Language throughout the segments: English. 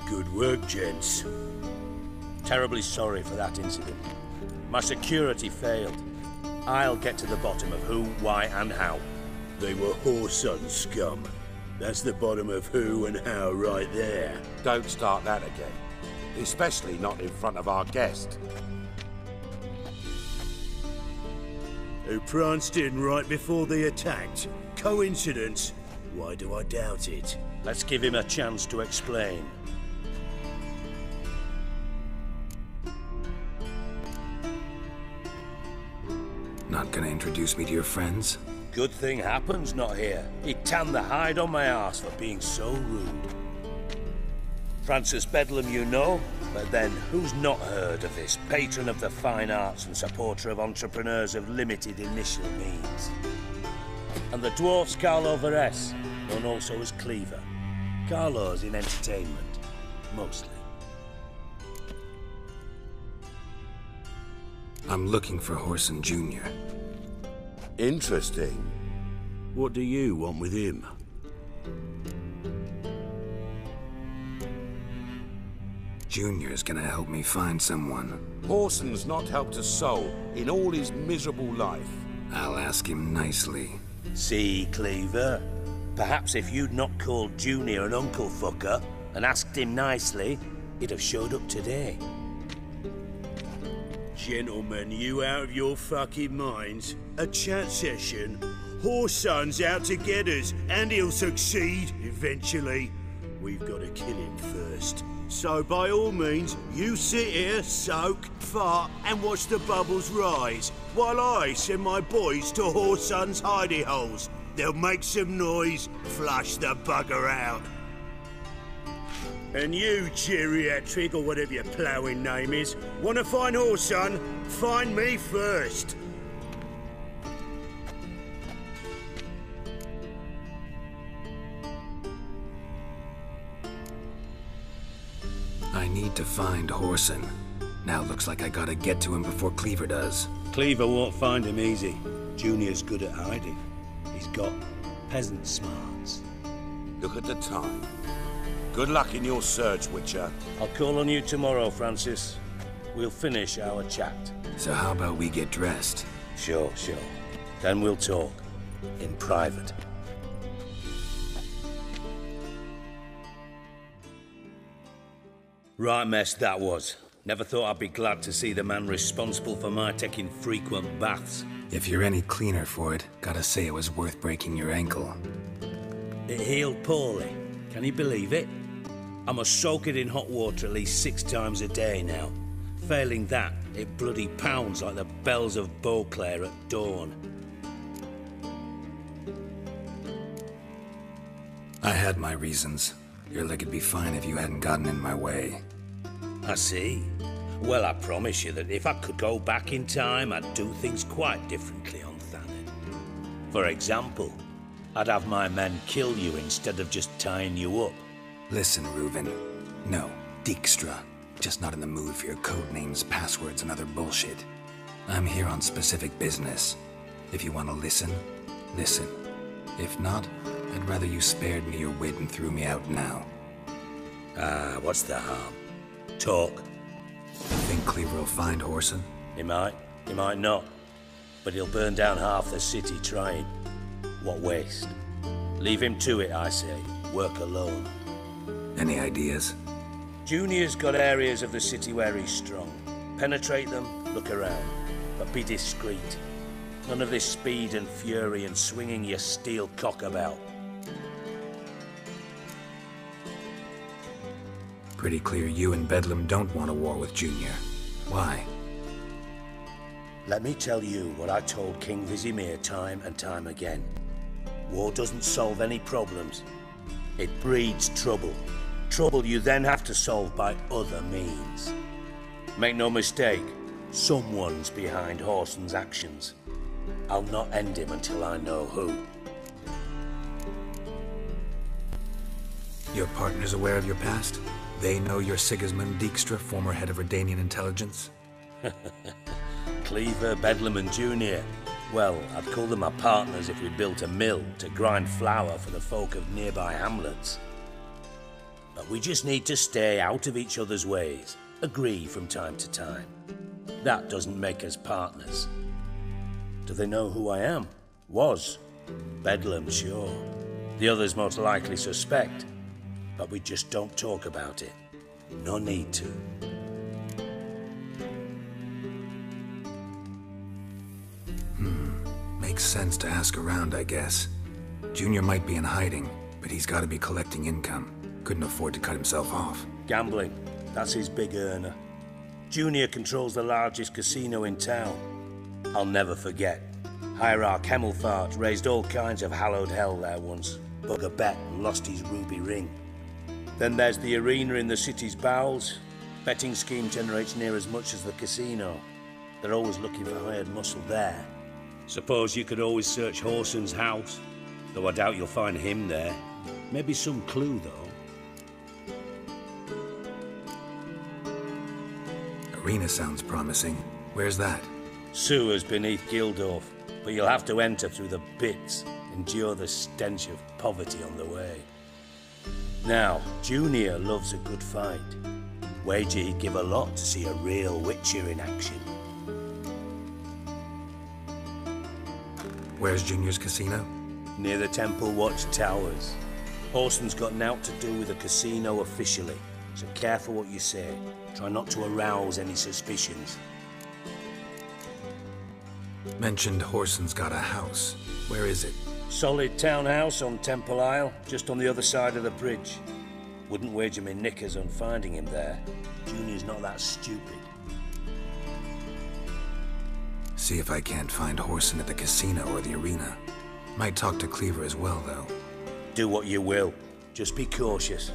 Good work, gents. Terribly sorry for that incident. My security failed. I'll get to the bottom of who, why, and how. They were whoreson scum. That's the bottom of who and how right there. Don't start that again. Especially not in front of our guest. Who pranced in right before they attacked. Coincidence? Why do I doubt it? Let's give him a chance to explain. Not gonna introduce me to your friends? Good thing Happen's not here. He'd tan the hide on my arse for being so rude. Francis Bedlam you know, but then who's not heard of this patron of the fine arts and supporter of entrepreneurs of limited initial means? And the dwarf's Carlo Varese, known also as Cleaver. Carlo's in entertainment, mostly. I'm looking for Whoreson Jr. Interesting. What do you want with him? Junior's gonna help me find someone. Whoreson's not helped a soul in all his miserable life. I'll ask him nicely. See, Cleaver? Perhaps if you'd not called Junior an uncle fucker and asked him nicely, he'd have showed up today. Gentlemen, you out of your fucking minds? A chat session? Whoreson's out to get us, and he'll succeed, eventually. We've got to kill him first. So by all means, you sit here, soak, fart, and watch the bubbles rise, while I send my boys to Whoreson's hidey holes. They'll make some noise, flush the bugger out. And you, geriatric, or whatever your ploughing name is, want to find Whoreson? Find me first. I need to find Whoreson. Now looks like I gotta get to him before Cleaver does. Cleaver won't find him easy. Junior's good at hiding. He's got peasant smarts. Look at the time. Good luck in your search, Witcher. I'll call on you tomorrow, Francis. We'll finish our chat. So how about we get dressed? Sure. Then we'll talk. In private. Right mess that was. Never thought I'd be glad to see the man responsible for my taking frequent baths. If you're any cleaner for it, gotta say it was worth breaking your ankle. It healed poorly. Can you believe it? I must soak it in hot water at least 6 times a day now. Failing that, it bloody pounds like the bells of Beauclair at dawn. I had my reasons. Your leg would be fine if you hadn't gotten in my way. I see. Well, I promise you that if I could go back in time, I'd do things quite differently on Thanet. For example, I'd have my men kill you instead of just tying you up. Listen, Reuven. No, Dijkstra. Just not in the mood for your code names, passwords, and other bullshit. I'm here on specific business. If you want to listen, listen. If not, I'd rather you spared me your wit and threw me out now. What's the harm? Talk. Think Cleaver will find Whoreson? He might not. But he'll burn down half the city trying. What waste? Leave him to it, I say. Work alone. Any ideas? Junior's got areas of the city where he's strong. Penetrate them, look around. But be discreet. None of this speed and fury and swinging your steel cock about. Pretty clear you and Bedlam don't want a war with Junior. Why? Let me tell you what I told King Vizimir time and time again. War doesn't solve any problems. It breeds trouble. Trouble you then have to solve by other means. Make no mistake, someone's behind Whoreson's actions. I'll not end him until I know who. Your partner's aware of your past? They know you're Sigismund Dijkstra, former head of Redanian intelligence? Cleaver, Bedlam and Junior. Well, I'd call them my partners if we built a mill to grind flour for the folk of nearby hamlets. But we just need to stay out of each other's ways, agree from time to time. That doesn't make us partners. Do they know who I am? Was. Bedlam, sure. The others most likely suspect. But we just don't talk about it. No need to. Makes sense to ask around, I guess. Junior might be in hiding, but he's got to be collecting income. Couldn't afford to cut himself off. Gambling. That's his big earner. Junior controls the largest casino in town. I'll never forget. Hierarch Hemmelfart raised all kinds of hallowed hell there once. Bug a bet and lost his ruby ring. Then there's the arena in the city's bowels. Betting scheme generates near as much as the casino. They're always looking for hired muscle there. Suppose you could always search Whoreson's house, though I doubt you'll find him there. Maybe some clue, though. Arena sounds promising. Where's that? Sewers beneath Gildorf, but you'll have to enter through the bits, endure the stench of poverty on the way. Now, Junior loves a good fight. Wager he'd give a lot to see a real Witcher in action. Where's Junior's casino? Near the Temple Watch Towers. Whoreson's got naught to do with the casino officially, so careful what you say. Try not to arouse any suspicions. Mentioned Whoreson's got a house. Where is it? Solid townhouse on Temple Isle, just on the other side of the bridge. Wouldn't wager me knickers on finding him there. Junior's not that stupid. See if I can't find Whoreson at the casino or the arena. Might talk to Cleaver as well, though. Do what you will. Just be cautious.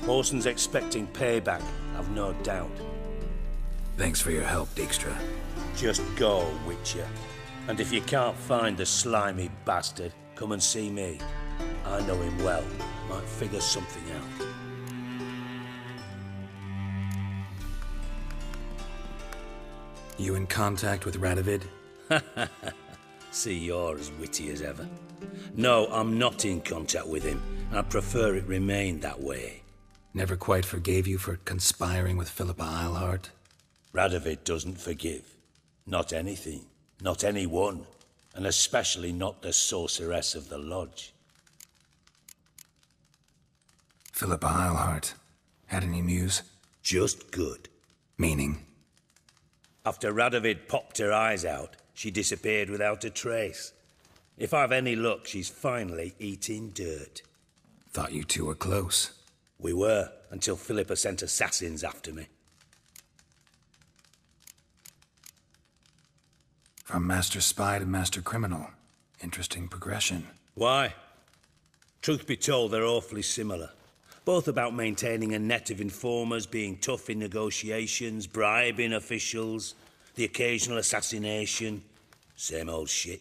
Whoreson's expecting payback, I've no doubt. Thanks for your help, Dijkstra. Just go, Witcher. And if you can't find the slimy bastard, come and see me. I know him well. Might figure something out. You in contact with Radovid? See, you're as witty as ever. No, I'm not in contact with him. I prefer it remain that way. Never quite forgave you for conspiring with Philippa Eilhart? Radovid doesn't forgive. Not anything. Not anyone. And especially not the sorceress of the lodge. Philippa Eilhart. Had any news? Just good. Meaning? After Radovid popped her eyes out, she disappeared without a trace. If I've any luck, she's finally eating dirt. Thought you two were close. We were, until Philippa sent assassins after me. From master spy to master criminal. Interesting progression. Why? Truth be told, they're awfully similar. Both about maintaining a net of informers, being tough in negotiations, bribing officials, the occasional assassination. Same old shit.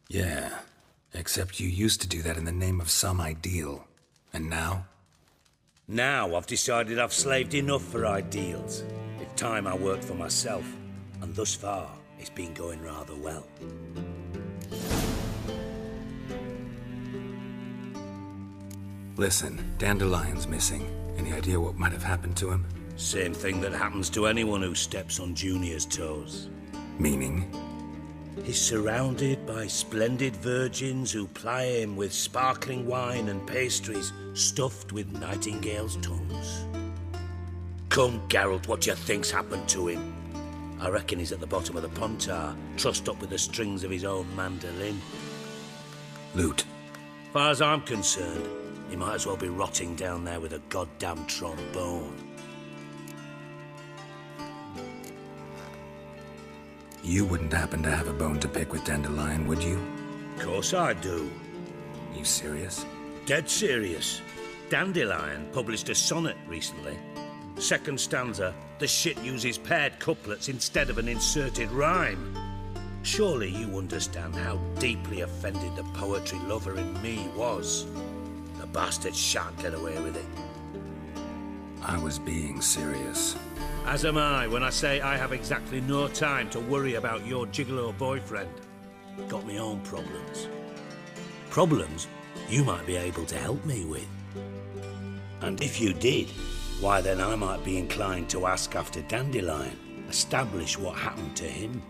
Yeah, except you used to do that in the name of some ideal. And now? Now I've decided I've slaved enough for ideals. It's time I worked for myself. And thus far, it's been going rather well. Listen, Dandelion's missing. Any idea what might have happened to him? Same thing that happens to anyone who steps on Junior's toes. Meaning? He's surrounded by splendid virgins who ply him with sparkling wine and pastries stuffed with nightingales' tongues. Come, Geralt, what do you think's happened to him? I reckon he's at the bottom of the Pontar, trussed up with the strings of his own mandolin. Loot. Far as I'm concerned, he might as well be rotting down there with a goddamn trombone. You wouldn't happen to have a bone to pick with Dandelion, would you? Of course I do. You serious? Dead serious. Dandelion published a sonnet recently. Second stanza, the shit uses paired couplets instead of an inserted rhyme. Surely you understand how deeply offended the poetry lover in me was. The bastard shan't get away with it. I was being serious. As am I when I say I have exactly no time to worry about your gigolo boyfriend. Got me own problems. Problems you might be able to help me with. And if you did, why then I might be inclined to ask after Dandelion, establish what happened to him.